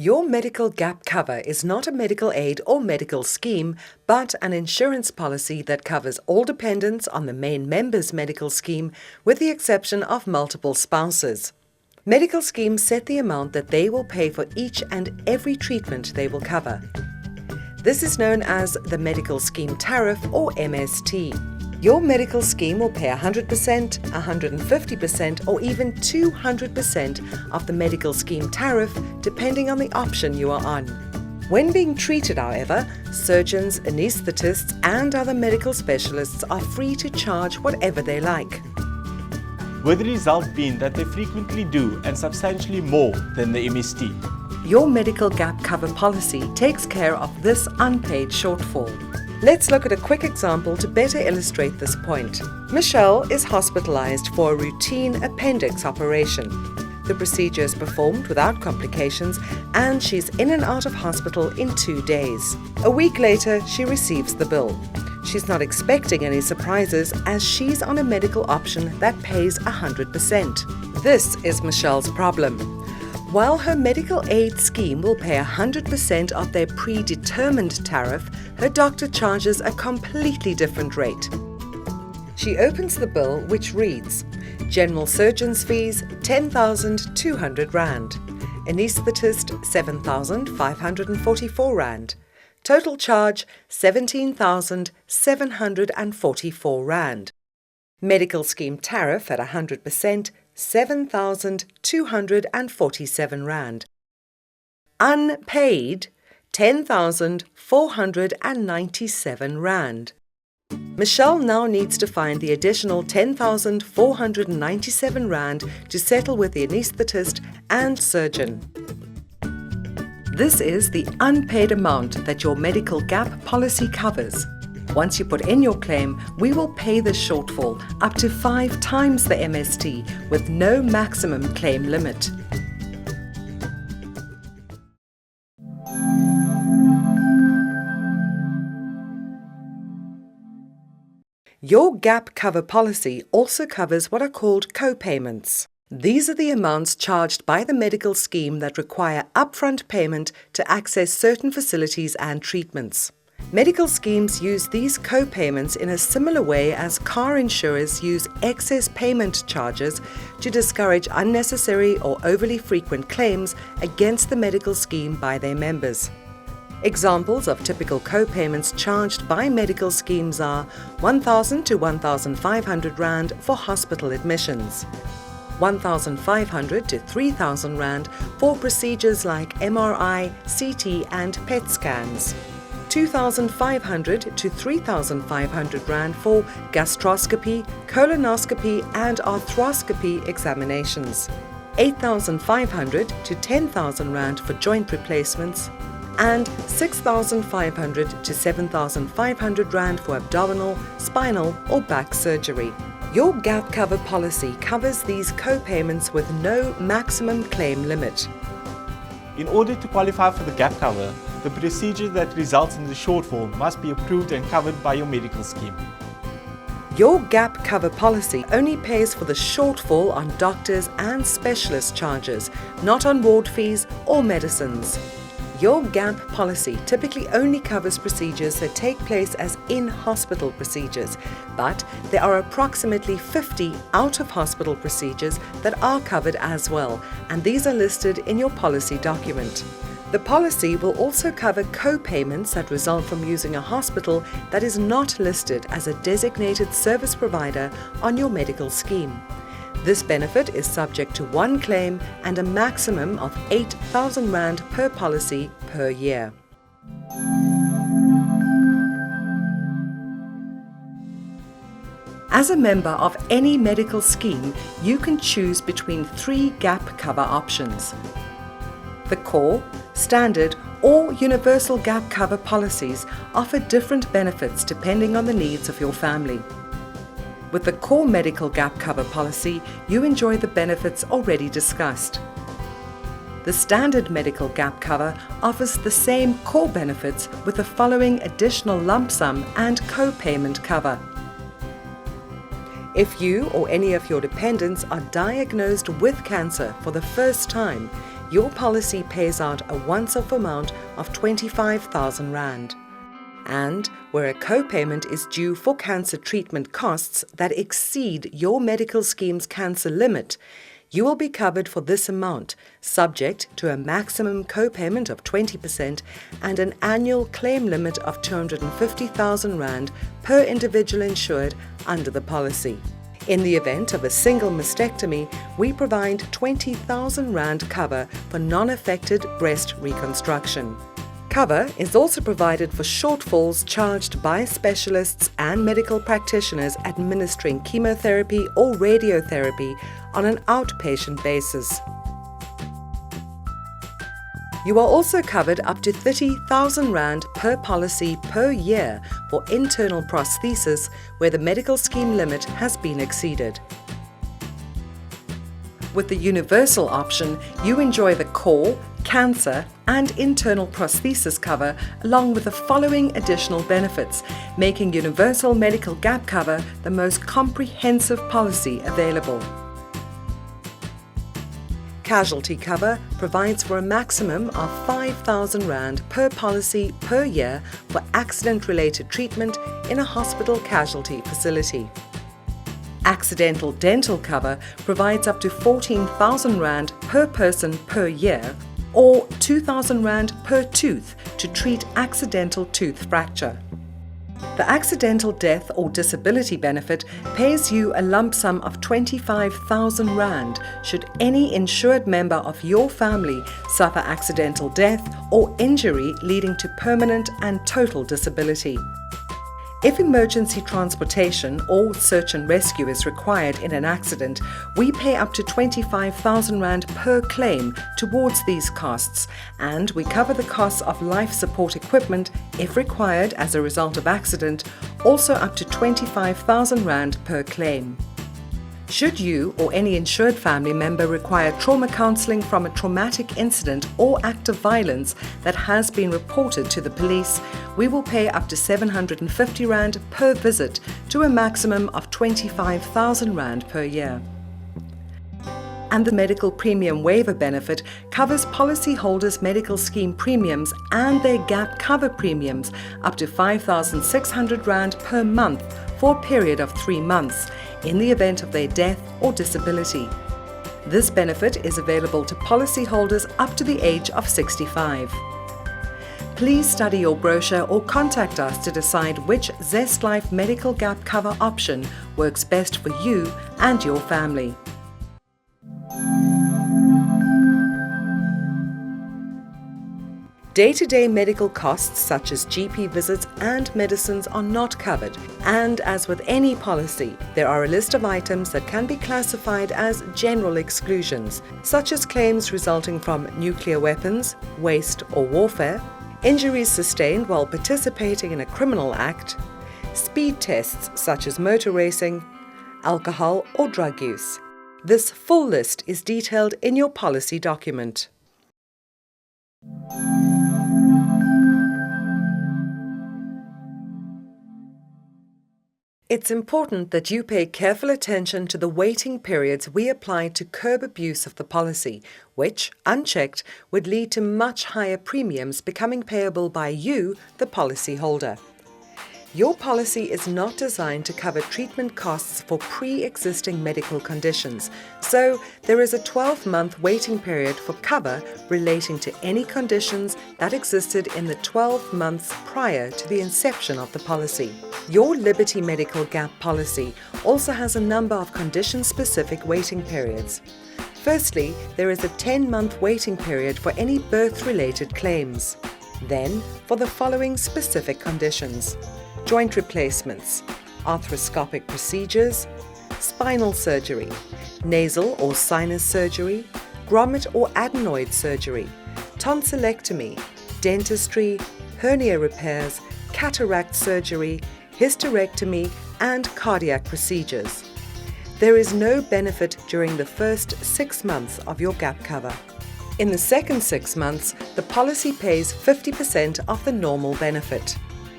Your medical gap cover is not a medical aid or medical scheme, but an insurance policy that covers all dependents on the main member's medical scheme, with the exception of multiple spouses. Medical schemes set the amount that they will pay for each and every treatment they will cover. This is known as the Medical Scheme Tariff, or MST. Your medical scheme will pay 100%, 150%, or even 200% of the medical scheme tariff, depending on the option you are on. When being treated, however, surgeons, anaesthetists, and other medical specialists are free to charge whatever they like, with the result being that they frequently do and substantially more than the MST. Your medical gap cover policy takes care of this unpaid shortfall. Let's look at a quick example to better illustrate this point. Michelle is hospitalized for a routine appendix operation. The procedure is performed without complications and she's in and out of hospital in 2 days. A week later, she receives the bill. She's not expecting any surprises as she's on a medical option that pays 100%. This is Michelle's problem. While her medical aid scheme will pay 100% of their predetermined tariff, her doctor charges a completely different rate. She opens the bill, which reads: General Surgeon's fees 10,200 Rand, Anaesthetist 7,544 Rand, total charge 17,744 Rand. Medical scheme tariff at 100%, 7,247 Rand. Unpaid, 10,497 Rand. Michelle now needs to find the additional 10,497 Rand to settle with the anaesthetist and surgeon. This is the unpaid amount that your medical gap policy covers. Once you put in your claim, we will pay the shortfall up to 5 times the MST with no maximum claim limit. Your gap cover policy also covers what are called co-payments. These are the amounts charged by the medical scheme that require upfront payment to access certain facilities and treatments. Medical schemes use these co-payments in a similar way as car insurers use excess payment charges to discourage unnecessary or overly frequent claims against the medical scheme by their members. Examples of typical co-payments charged by medical schemes are 1,000 to 1,500 Rand for hospital admissions, 1,500 to 3,000 Rand for procedures like MRI, CT and PET scans, 2,500 to 3,500 Rand for gastroscopy, colonoscopy and arthroscopy examinations, 8,500 to 10,000 Rand for joint replacements, and 6,500 to 7,500 Rand for abdominal, spinal or back surgery. Your gap cover policy covers these co-payments with no maximum claim limit. In order to qualify for the gap cover, the procedure that results in the shortfall must be approved and covered by your medical scheme. Your gap cover policy only pays for the shortfall on doctors and specialist charges, not on ward fees or medicines. Your gap policy typically only covers procedures that take place as in-hospital procedures, but there are approximately 50 out-of-hospital procedures that are covered as well, and these are listed in your policy document. The policy will also cover co-payments that result from using a hospital that is not listed as a designated service provider on your medical scheme. This benefit is subject to 1 claim and a maximum of 8,000 Rand per policy per year. As a member of any medical scheme, you can choose between 3 gap cover options. The core, standard, or universal gap cover policies offer different benefits depending on the needs of your family. With the core medical gap cover policy, you enjoy the benefits already discussed. The standard medical gap cover offers the same core benefits with the following additional lump sum and co-payment cover. If you or any of your dependents are diagnosed with cancer for the first time, your policy pays out a once-off amount of 25,000 Rand. And where a co-payment is due for cancer treatment costs that exceed your medical scheme's cancer limit, you will be covered for this amount, subject to a maximum co-payment of 20% and an annual claim limit of 250,000 Rand per individual insured under the policy. In the event of a single mastectomy, we provide 20,000 Rand cover for non-affected breast reconstruction. Cover is also provided for shortfalls charged by specialists and medical practitioners administering chemotherapy or radiotherapy on an outpatient basis. You are also covered up to 30,000 Rand per policy per year for internal prosthesis where the medical scheme limit has been exceeded. With the universal option, you enjoy the core, cancer and internal prosthesis cover along with the following additional benefits, making universal medical gap cover the most comprehensive policy available. Casualty cover provides for a maximum of 5,000 Rand per policy per year for accident-related treatment in a hospital casualty facility. Accidental dental cover provides up to 14,000 Rand per person per year or 2,000 Rand per tooth to treat accidental tooth fracture. The accidental death or disability benefit pays you a lump sum of 25,000 Rand should any insured member of your family suffer accidental death or injury leading to permanent and total disability. If emergency transportation or search and rescue is required in an accident, we pay up to 25,000 Rand per claim towards these costs, and we cover the costs of life support equipment if required as a result of accident, also up to 25,000 Rand per claim. Should you or any insured family member require trauma counselling from a traumatic incident or act of violence that has been reported to the police, we will pay up to 750 Rand per visit to a maximum of 25,000 Rand per year. And the medical premium waiver benefit covers policyholders' medical scheme premiums and their gap cover premiums up to 5,600 Rand per month for a period of 3 months in the event of their death or disability. This benefit is available to policyholders up to the age of 65. Please study your brochure or contact us to decide which Zest Life medical gap cover option works best for you and your family. Day-to-day medical costs such as GP visits and medicines are not covered, and as with any policy, there are a list of items that can be classified as general exclusions, such as claims resulting from nuclear weapons, waste or warfare, injuries sustained while participating in a criminal act, speed tests such as motor racing, alcohol or drug use. This full list is detailed in your policy document. It's important that you pay careful attention to the waiting periods we apply to curb abuse of the policy, which, unchecked, would lead to much higher premiums becoming payable by you, the policyholder. Your policy is not designed to cover treatment costs for pre-existing medical conditions, so there is a 12-month waiting period for cover relating to any conditions that existed in the 12 months prior to the inception of the policy. Your Liberty Medical Gap policy also has a number of condition-specific waiting periods. Firstly, there is a 10-month waiting period for any birth-related claims. Then, for the following specific conditions: joint replacements, arthroscopic procedures, spinal surgery, nasal or sinus surgery, grommet or adenoid surgery, tonsillectomy, dentistry, hernia repairs, cataract surgery, hysterectomy, and cardiac procedures. There is no benefit during the first 6 months of your gap cover. In the second 6 months, the policy pays 50% of the normal benefit.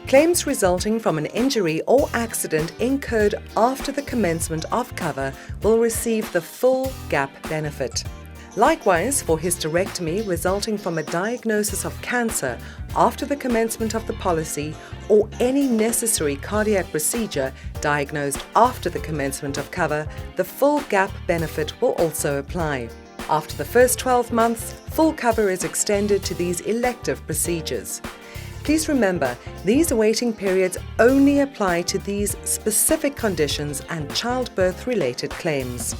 Claims resulting from an injury or accident incurred after the commencement of cover will receive the full gap benefit. Likewise, for hysterectomy resulting from a diagnosis of cancer after the commencement of the policy or any necessary cardiac procedure diagnosed after the commencement of cover, the full gap benefit will also apply. After the first 12 months, full cover is extended to these elective procedures. Please remember, these waiting periods only apply to these specific conditions and childbirth-related claims.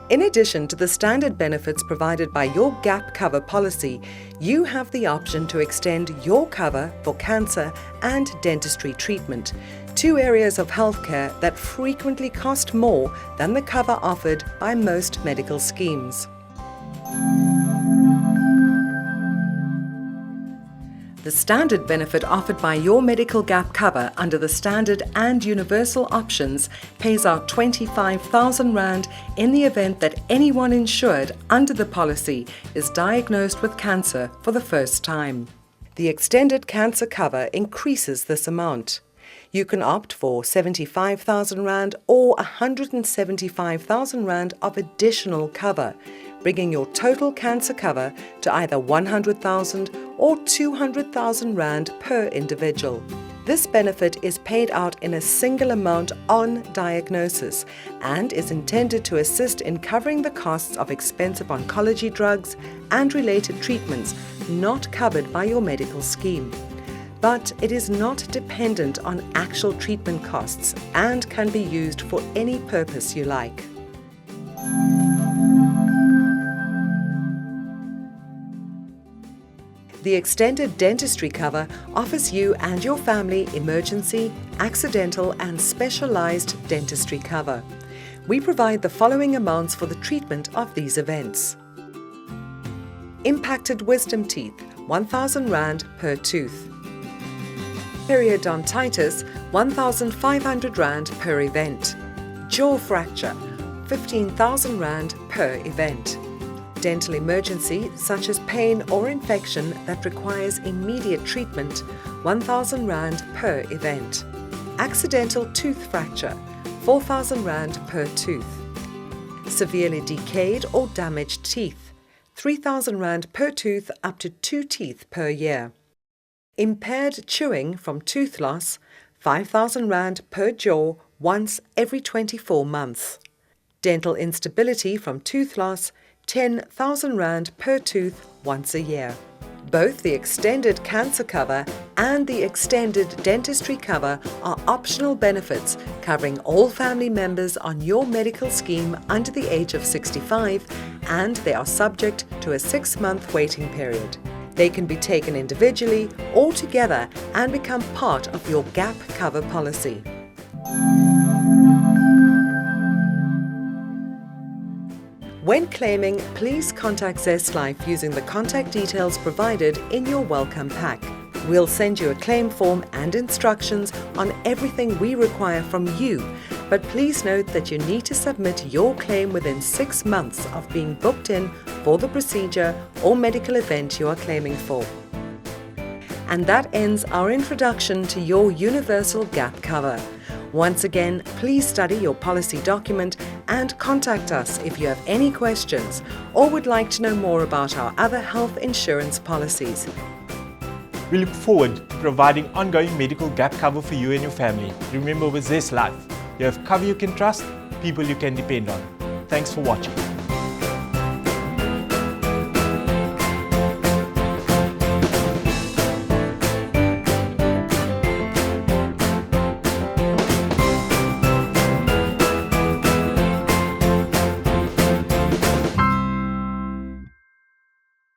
In addition to the standard benefits provided by your gap cover policy, you have the option to extend your cover for cancer and dentistry treatment, two areas of healthcare that frequently cost more than the cover offered by most medical schemes. The standard benefit offered by your medical gap cover under the standard and universal options pays out 25,000 Rand in the event that anyone insured under the policy is diagnosed with cancer for the first time. The extended cancer cover increases this amount. You can opt for 75,000 Rand or 175,000 Rand of additional cover, bringing your total cancer cover to either 100,000 or 200,000 Rand per individual. This benefit is paid out in a single amount on diagnosis and is intended to assist in covering the costs of expensive oncology drugs and related treatments not covered by your medical scheme. But it is not dependent on actual treatment costs and can be used for any purpose you like. The extended dentistry cover offers you and your family emergency, accidental and specialized dentistry cover. We provide the following amounts for the treatment of these events. Impacted wisdom teeth, 1,000 Rand per tooth. Periodontitis, 1,500 Rand per event. Jaw fracture, 15,000 Rand per event. Dental emergency such as pain or infection that requires immediate treatment, 1,000 Rand per event. Accidental tooth fracture, 4,000 Rand per tooth. Severely decayed or damaged teeth, 3,000 Rand per tooth up to 2 teeth per year. Impaired chewing from tooth loss, 5,000 Rand per jaw once every 24 months. Dental instability from tooth loss, 10,000 Rand per tooth once a year. Both the extended cancer cover and the extended dentistry cover are optional benefits covering all family members on your medical scheme under the age of 65, and they are subject to a 6-month waiting period. They can be taken individually or together and become part of your gap cover policy. When claiming, please contact Zest Life using the contact details provided in your welcome pack. We'll send you a claim form and instructions on everything we require from you, but please note that you need to submit your claim within 6 months of being booked in for the procedure or medical event you are claiming for. And that ends our introduction to your universal gap cover. Once again, please study your policy document and contact us if you have any questions or would like to know more about our other health insurance policies. We look forward to providing ongoing medical gap cover for you and your family. Remember, with Zest Life, you have cover you can trust, people you can depend on. Thanks for watching.